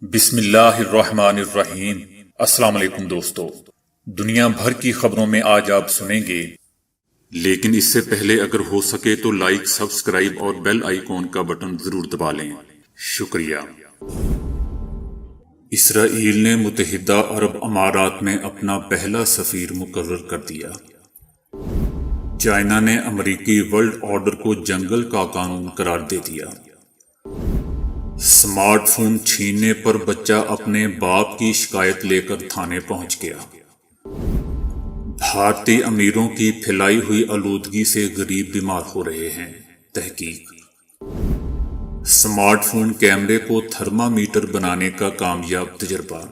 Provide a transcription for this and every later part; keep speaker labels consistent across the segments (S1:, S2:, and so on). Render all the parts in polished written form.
S1: بسم اللہ الرحمن الرحیم۔ السلام علیکم دوستو، دنیا بھر کی خبروں میں آج آپ سنیں گے، لیکن اس سے پہلے اگر ہو سکے تو لائک، سبسکرائب اور بیل آئیکن کا بٹن ضرور دبا لیں۔ شکریہ۔ اسرائیل نے متحدہ عرب امارات میں اپنا پہلا سفیر مقرر کر دیا۔ چائنا نے امریکی ورلڈ آرڈر کو جنگل کا قانون قرار دے دیا۔ سمارٹ فون چھیننے پر بچہ اپنے باپ کی شکایت لے کر تھانے پہنچ گیا۔ بھارتی امیروں کی پھیلائی ہوئی آلودگی سے غریب بیمار ہو رہے ہیں، تحقیق۔ سمارٹ فون کیمرے کو تھرمامیٹر بنانے کا کامیاب تجربہ۔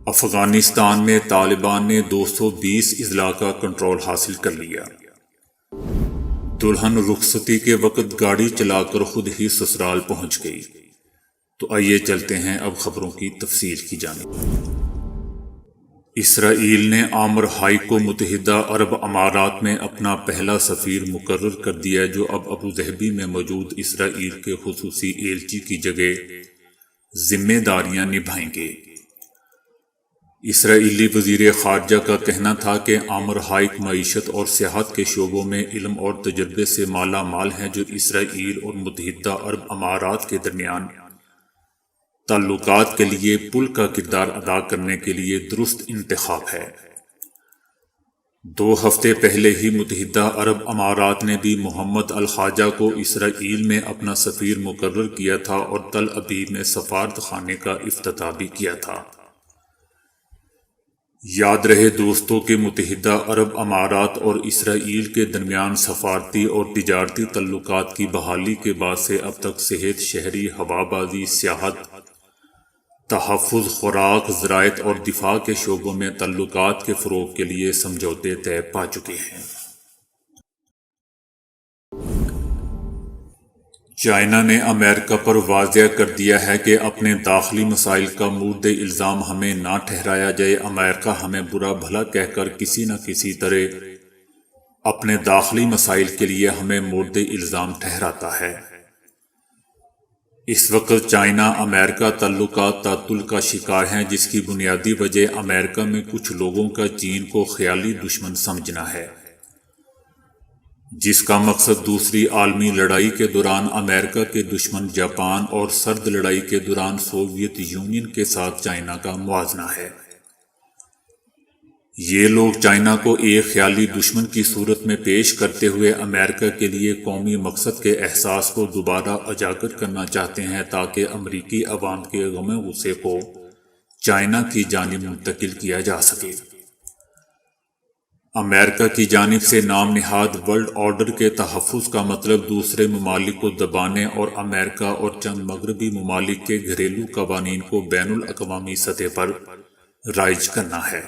S1: افغانستان میں طالبان نے 220 اضلاع کا کنٹرول حاصل کر لیا۔ دلہن رخصتی کے وقت گاڑی چلا کر خود ہی سسرال پہنچ گئی۔ تو آئیے چلتے ہیں اب خبروں کی تفصیل کی جانب۔ اسرائیل نے عامر ہائی کو متحدہ عرب امارات میں اپنا پہلا سفیر مقرر کر دیا، جو اب ابوظہبی میں موجود اسرائیل کے خصوصی ایلچی کی جگہ ذمہ داریاں نبھائیں گے۔ اسرائیلی وزیر خارجہ کا کہنا تھا کہ عامر ہائیک معیشت اور سیاحت کے شعبوں میں علم اور تجربے سے مالا مال ہیں، جو اسرائیل اور متحدہ عرب امارات کے درمیان تعلقات کے لیے پل کا کردار ادا کرنے کے لیے درست انتخاب ہے۔ 2 ہفتے پہلے ہی متحدہ عرب امارات نے بھی محمد الخواجہ کو اسرائیل میں اپنا سفیر مقرر کیا تھا اور تل ابیب میں سفارت خانے کا افتتاح بھی کیا تھا۔ یاد رہے دوستوں کہ متحدہ عرب امارات اور اسرائیل کے درمیان سفارتی اور تجارتی تعلقات کی بحالی کے بعد سے اب تک صحت، شہری ہوابازی، سیاحت، تحفظ، خوراک، زراعت اور دفاع کے شعبوں میں تعلقات کے فروغ کے لیے سمجھوتے طے پا چکے ہیں۔ چائنا نے امریکہ پر واضح کر دیا ہے کہ اپنے داخلی مسائل کا مورد الزام ہمیں نہ ٹھہرایا جائے۔ امریکہ ہمیں برا بھلا کہہ کر کسی نہ کسی طرح اپنے داخلی مسائل کے لیے ہمیں مورد الزام ٹھہراتا ہے۔ اس وقت چائنا امریکہ تعلقات تعطل کا شکار ہیں، جس کی بنیادی وجہ امریکہ میں کچھ لوگوں کا چین کو خیالی دشمن سمجھنا ہے، جس کا مقصد دوسری عالمی لڑائی کے دوران امریکہ کے دشمن جاپان اور سرد لڑائی کے دوران سوویت یونین کے ساتھ چائنا کا موازنہ ہے۔ یہ لوگ چائنا کو ایک خیالی دشمن کی صورت میں پیش کرتے ہوئے امریکہ کے لیے قومی مقصد کے احساس کو دوبارہ اجاگر کرنا چاہتے ہیں، تاکہ امریکی عوام کے غم غصے کو چائنا کی جانب منتقل کیا جا سکے۔ امریکہ کی جانب سے نام نہاد ورلڈ آرڈر کے تحفظ کا مطلب دوسرے ممالک کو دبانے اور امریکہ اور چند مغربی ممالک کے گھریلو قوانین کو بین الاقوامی سطح پر رائج کرنا ہے۔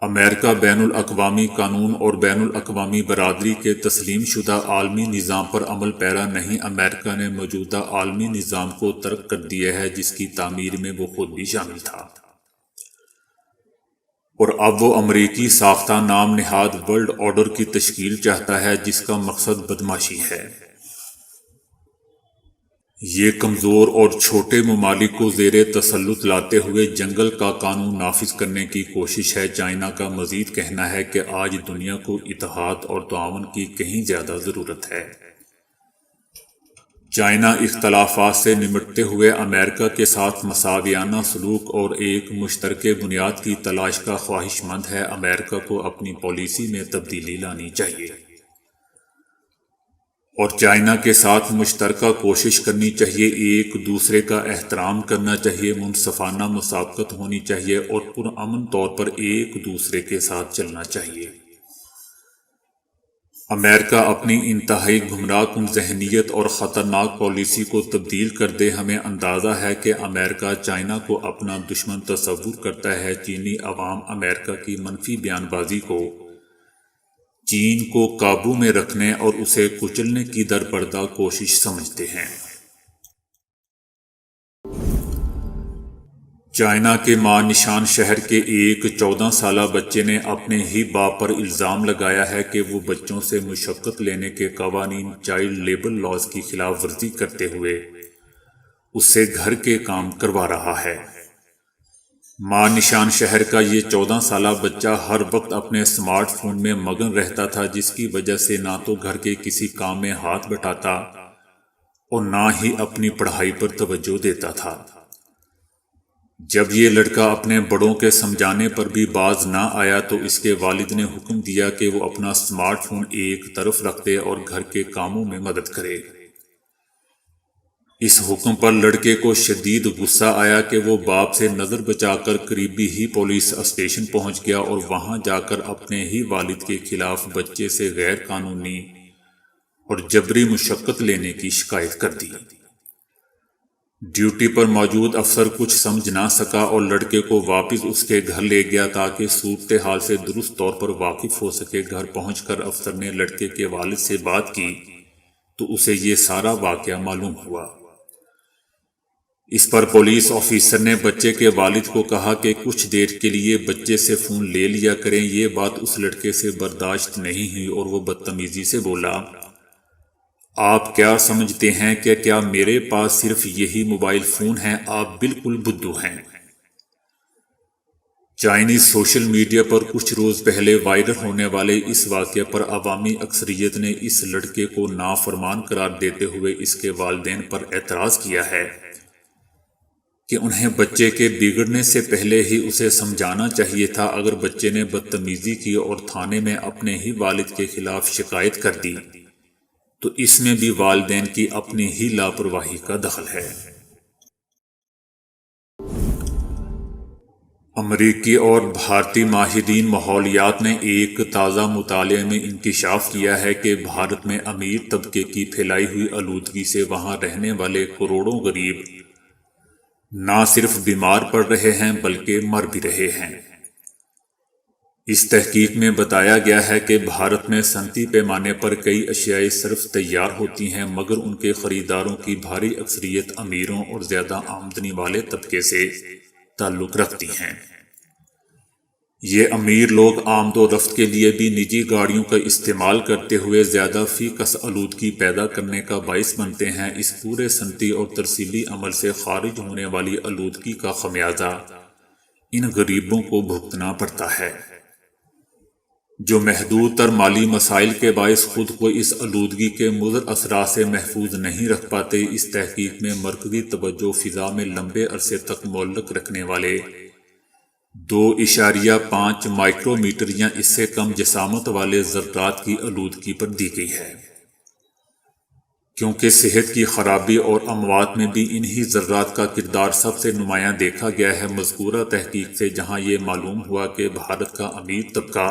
S1: امریکہ بین الاقوامی قانون اور بین الاقوامی برادری کے تسلیم شدہ عالمی نظام پر عمل پیرا نہیں۔ امریکہ نے موجودہ عالمی نظام کو ترک کر دیا ہے، جس کی تعمیر میں وہ خود بھی شامل تھا، اور اب وہ امریکی ساختہ نام نہاد ورلڈ آرڈر کی تشکیل چاہتا ہے، جس کا مقصد بدماشی ہے۔ یہ کمزور اور چھوٹے ممالک کو زیر تسلط لاتے ہوئے جنگل کا قانون نافذ کرنے کی کوشش ہے۔ چائنا کا مزید کہنا ہے کہ آج دنیا کو اتحاد اور تعاون کی کہیں زیادہ ضرورت ہے۔ چائنا اختلافات سے نمٹتے ہوئے امریکہ کے ساتھ مساویانہ سلوک اور ایک مشترکہ بنیاد کی تلاش کا خواہش مند ہے۔ امریکہ کو اپنی پالیسی میں تبدیلی لانی چاہیے اور چائنا کے ساتھ مشترکہ کوشش کرنی چاہیے۔ ایک دوسرے کا احترام کرنا چاہیے، منصفانہ مسابقت ہونی چاہیے اور پرامن طور پر ایک دوسرے کے ساتھ چلنا چاہیے۔ امریکہ اپنی انتہائی گمراہ کن ذہنیت اور خطرناک پالیسی کو تبدیل کر دے۔ ہمیں اندازہ ہے کہ امریکہ چائنا کو اپنا دشمن تصور کرتا ہے۔ چینی عوام امریکہ کی منفی بیان بازی کو چین کو قابو میں رکھنے اور اسے کچلنے کی درپردہ کوشش سمجھتے ہیں۔ چائنا کے ماں نشان شہر کے ایک 14 سالہ بچے نے اپنے ہی باپ پر الزام لگایا ہے کہ وہ بچوں سے مشقت لینے کے قوانین چائلڈ لیبر لاز کی خلاف ورزی کرتے ہوئے اس سے گھر کے کام کروا رہا ہے۔ ماں نشان شہر کا یہ 14 سالہ بچہ ہر وقت اپنے اسمارٹ فون میں مگن رہتا تھا، جس کی وجہ سے نہ تو گھر کے کسی کام میں ہاتھ بٹاتا اور نہ ہی اپنی پڑھائی پر توجہ دیتا تھا۔ جب یہ لڑکا اپنے بڑوں کے سمجھانے پر بھی باز نہ آیا تو اس کے والد نے حکم دیا کہ وہ اپنا اسمارٹ فون ایک طرف رکھ دے اور گھر کے کاموں میں مدد کرے۔ اس حکم پر لڑکے کو شدید غصہ آیا کہ وہ باپ سے نظر بچا کر قریبی ہی پولیس اسٹیشن پہنچ گیا اور وہاں جا کر اپنے ہی والد کے خلاف بچے سے غیر قانونی اور جبری مشقت لینے کی شکایت کر دی۔ ڈیوٹی پر موجود افسر کچھ سمجھ نہ سکا اور لڑکے کو واپس اس کے گھر لے گیا تاکہ صورتحال سے درست طور پر واقف ہو سکے۔ گھر پہنچ کر افسر نے لڑکے کے والد سے بات کی تو اسے یہ سارا واقعہ معلوم ہوا۔ اس پر پولیس آفیسر نے بچے کے والد کو کہا کہ کچھ دیر کے لیے بچے سے فون لے لیا کریں۔ یہ بات اس لڑکے سے برداشت نہیں ہوئی اور وہ بدتمیزی سے بولا، آپ کیا سمجھتے ہیں کہ کیا میرے پاس صرف یہی موبائل فون ہے؟ آپ بالکل بدھو ہیں۔ چائنیز سوشل میڈیا پر کچھ روز پہلے وائرل ہونے والے اس واقعے پر عوامی اکثریت نے اس لڑکے کو نافرمان قرار دیتے ہوئے اس کے والدین پر اعتراض کیا ہے کہ انہیں بچے کے بگڑنے سے پہلے ہی اسے سمجھانا چاہیے تھا۔ اگر بچے نے بدتمیزی کی اور تھانے میں اپنے ہی والد کے خلاف شکایت کر دی تو اس میں بھی والدین کی اپنی ہی لاپرواہی کا دخل ہے۔ امریکی اور بھارتی ماہرین ماحولیات نے ایک تازہ مطالعے میں انکشاف کیا ہے کہ بھارت میں امیر طبقے کی پھیلائی ہوئی آلودگی سے وہاں رہنے والے کروڑوں غریب نہ صرف بیمار پڑ رہے ہیں بلکہ مر بھی رہے ہیں۔ اس تحقیق میں بتایا گیا ہے کہ بھارت میں صنعتی پیمانے پر کئی اشیاء صرف تیار ہوتی ہیں مگر ان کے خریداروں کی بھاری اکثریت امیروں اور زیادہ آمدنی والے طبقے سے تعلق رکھتی ہیں۔ یہ امیر لوگ آمد و رفت کے لیے بھی نجی گاڑیوں کا استعمال کرتے ہوئے زیادہ فی کس آلودگی پیدا کرنے کا باعث بنتے ہیں۔ اس پورے صنعتی اور ترسیلی عمل سے خارج ہونے والی آلودگی کا خمیازہ ان غریبوں کو بھگتنا پڑتا ہے، جو محدود تر مالی مسائل کے باعث خود کو اس آلودگی کے مضر اثرات سے محفوظ نہیں رکھ پاتے۔ اس تحقیق میں مرکزی توجہ فضا میں لمبے عرصے تک معلق رکھنے والے 2.5 مائکرو میٹر یا اس سے کم جسامت والے ذرات کی آلودگی پر دی گئی ہے، کیونکہ صحت کی خرابی اور اموات میں بھی انہی ذرات کا کردار سب سے نمایاں دیکھا گیا ہے۔ مذکورہ تحقیق سے جہاں یہ معلوم ہوا کہ بھارت کا امیر طبقہ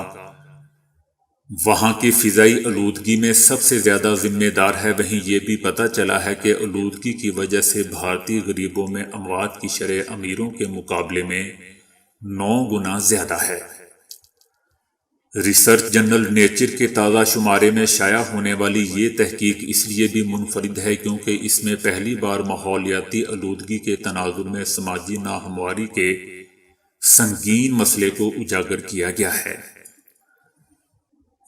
S1: وہاں کی فضائی آلودگی میں سب سے زیادہ ذمہ دار ہے، وہیں یہ بھی پتہ چلا ہے کہ آلودگی کی وجہ سے بھارتی غریبوں میں اموات کی شرح امیروں کے مقابلے میں 9 گنا زیادہ ہے۔ ریسرچ جرنل نیچر کے تازہ شمارے میں شائع ہونے والی یہ تحقیق اس لیے بھی منفرد ہے کیونکہ اس میں پہلی بار ماحولیاتی آلودگی کے تناظر میں سماجی ناہمواری کے سنگین مسئلے کو اجاگر کیا گیا ہے۔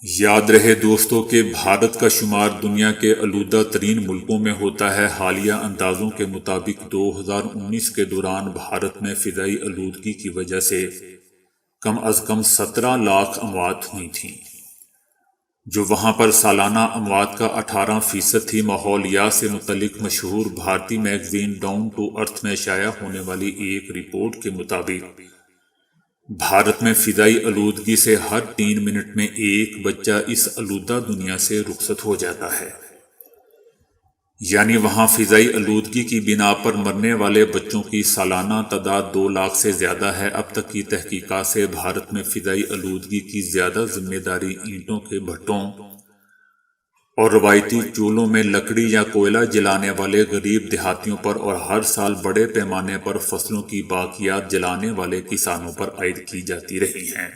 S1: یاد رہے دوستو کہ بھارت کا شمار دنیا کے آلودہ ترین ملکوں میں ہوتا ہے۔ حالیہ اندازوں کے مطابق 2019 کے دوران بھارت میں فضائی آلودگی کی وجہ سے کم از کم 17 لاکھ اموات ہوئی تھیں، جو وہاں پر سالانہ اموات کا 18% تھی۔ ماحولیات سے متعلق مشہور بھارتی میگزین ڈاؤن ٹو ارتھ میں شائع ہونے والی ایک رپورٹ کے مطابق بھارت میں فضائی آلودگی سے ہر 3 منٹ میں ایک بچہ اس آلودہ دنیا سے رخصت ہو جاتا ہے، یعنی وہاں فضائی آلودگی کی بنا پر مرنے والے بچوں کی سالانہ تعداد 2 لاکھ سے زیادہ ہے۔ اب تک کی تحقیقات سے بھارت میں فضائی آلودگی کی زیادہ ذمہ داری اینٹوں کے بھٹوں اور روایتی چولہوں میں لکڑی یا کوئلہ جلانے والے غریب دیہاتیوں پر اور ہر سال بڑے پیمانے پر فصلوں کی باقیات جلانے والے کسانوں پر عائد کی جاتی رہی ہیں۔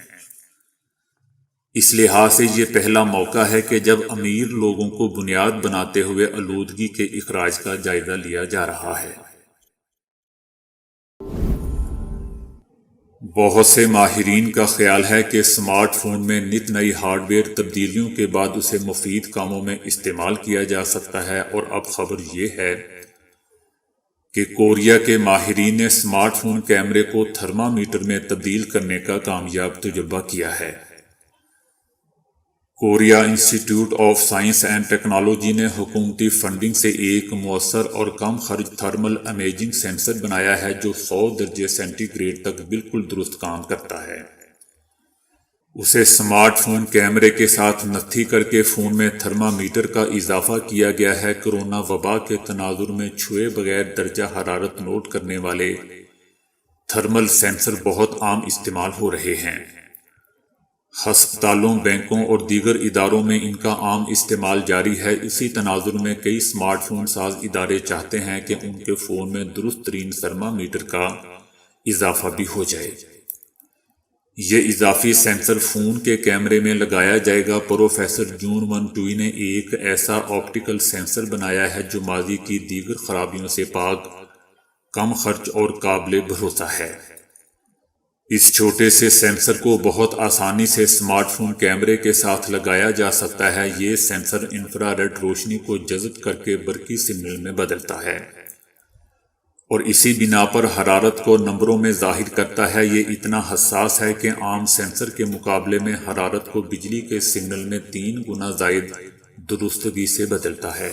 S1: اس لحاظ سے یہ پہلا موقع ہے کہ جب امیر لوگوں کو بنیاد بناتے ہوئے آلودگی کے اخراج کا جائزہ لیا جا رہا ہے۔ بہت سے ماہرین کا خیال ہے کہ اسمارٹ فون میں نت نئی ہارڈ ویئر تبدیلیوں کے بعد اسے مفید کاموں میں استعمال کیا جا سکتا ہے، اور اب خبر یہ ہے کہ کوریا کے ماہرین نے اسمارٹ فون کیمرے کو تھرمامیٹر میں تبدیل کرنے کا کامیاب تجربہ کیا ہے۔ کوریا انسٹی ٹیوٹ آف سائنس اینڈ ٹیکنالوجی نے حکومتی فنڈنگ سے ایک مؤثر اور کم خرچ تھرمل امیجنگ سینسر بنایا ہے جو 100 درجے سینٹی گریڈ تک بالکل درست کام کرتا ہے۔ اسے اسمارٹ فون کیمرے کے ساتھ نتھی کر کے فون میں تھرمامیٹر کا اضافہ کیا گیا ہے۔ کرونا وبا کے تناظر میں چھوئے بغیر درجہ حرارت نوٹ کرنے والے تھرمل سینسر بہت عام استعمال ہو رہے ہیں۔ ہسپتالوں، بینکوں اور دیگر اداروں میں ان کا عام استعمال جاری ہے۔ اسی تناظر میں کئی اسمارٹ فون ساز ادارے چاہتے ہیں کہ ان کے فون میں درست ترین تھرمامیٹر کا اضافہ بھی ہو جائے۔ یہ اضافی سینسر فون کے کیمرے میں لگایا جائے گا۔ پروفیسر جون ون ٹوئی نے ایک ایسا آپٹیکل سینسر بنایا ہے جو ماضی کی دیگر خرابیوں سے پاک، کم خرچ اور قابل بھروسہ ہے۔ اس چھوٹے سے سینسر کو بہت آسانی سے اسمارٹ فون کیمرے کے ساتھ لگایا جا سکتا ہے۔ یہ سینسر انفراریڈ روشنی کو جذب کر کے برقی سگنل میں بدلتا ہے اور اسی بنا پر حرارت کو نمبروں میں ظاہر کرتا ہے۔ یہ اتنا حساس ہے کہ عام سینسر کے مقابلے میں حرارت کو بجلی کے سگنل میں 3 گنا زائد درستگی سے بدلتا ہے۔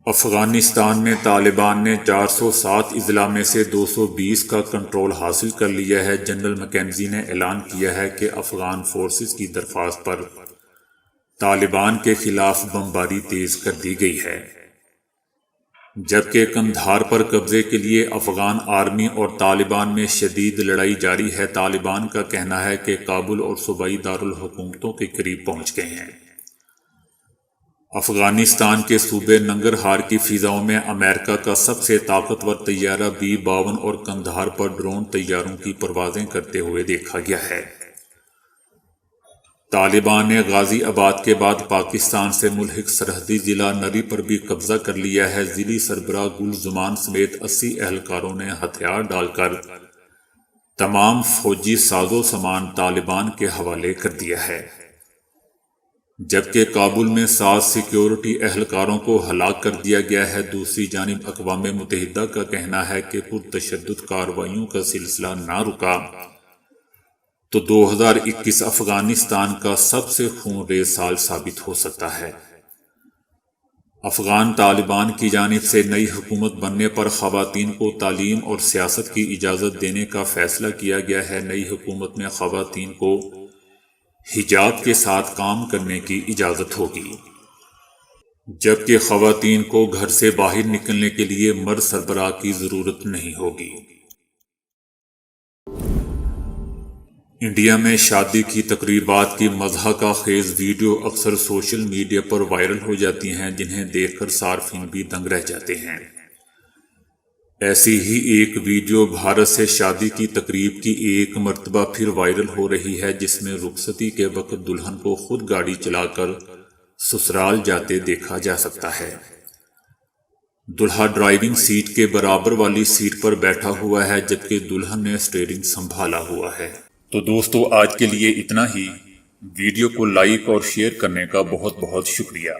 S1: افغانستان میں طالبان نے 407 اضلاع میں سے 220 کا کنٹرول حاصل کر لیا ہے۔ جنرل مکینزی نے اعلان کیا ہے کہ افغان فورسز کی درخواست پر طالبان کے خلاف بمباری تیز کر دی گئی ہے، جبکہ قندھار پر قبضے کے لیے افغان آرمی اور طالبان میں شدید لڑائی جاری ہے۔ طالبان کا کہنا ہے کہ کابل اور صوبائی دارالحکومتوں کے قریب پہنچ گئے ہیں۔ افغانستان کے صوبے ننگرہار کی فضاؤں میں امریکہ کا سب سے طاقتور طیارہ B-52 اور قندھار پر ڈرون طیاروں کی پروازیں کرتے ہوئے دیکھا گیا ہے۔ طالبان نے غازی آباد کے بعد پاکستان سے ملحق سرحدی ضلع نری پر بھی قبضہ کر لیا ہے۔ ضلعی سربراہ گل زمان سمیت 80 اہلکاروں نے ہتھیار ڈال کر تمام فوجی ساز و سامان طالبان کے حوالے کر دیا ہے، جبکہ کابل میں 7 سیکیورٹی اہلکاروں کو ہلاک کر دیا گیا ہے۔ دوسری جانب اقوام متحدہ کا کہنا ہے کہ پرتشدد کارروائیوں کا سلسلہ نہ رکا تو 2021 افغانستان کا سب سے خون ریز سال ثابت ہو سکتا ہے۔ افغان طالبان کی جانب سے نئی حکومت بننے پر خواتین کو تعلیم اور سیاست کی اجازت دینے کا فیصلہ کیا گیا ہے۔ نئی حکومت میں خواتین کو حجاب کے ساتھ کام کرنے کی اجازت ہوگی، جبکہ خواتین کو گھر سے باہر نکلنے کے لیے مرد سربراہ کی ضرورت نہیں ہوگی۔ انڈیا میں شادی کی تقریبات کی مزاح کا خیز ویڈیو اکثر سوشل میڈیا پر وائرل ہو جاتی ہیں، جنہیں دیکھ کر صارفین بھی دنگ رہ جاتے ہیں۔ ایسی ہی ایک ویڈیو بھارت سے شادی کی تقریب کی ایک مرتبہ پھر وائرل ہو رہی ہے، جس میں رخصتی کے وقت دلہن کو خود گاڑی چلا کر سسرال جاتے دیکھا جا سکتا ہے۔ دلہا ڈرائیونگ سیٹ کے برابر والی سیٹ پر بیٹھا ہوا ہے، جبکہ دلہن نے اسٹیئرنگ سنبھالا ہوا ہے۔ تو دوستو، آج کے لیے اتنا ہی۔ ویڈیو کو لائک اور شیئر کرنے کا بہت بہت شکریہ۔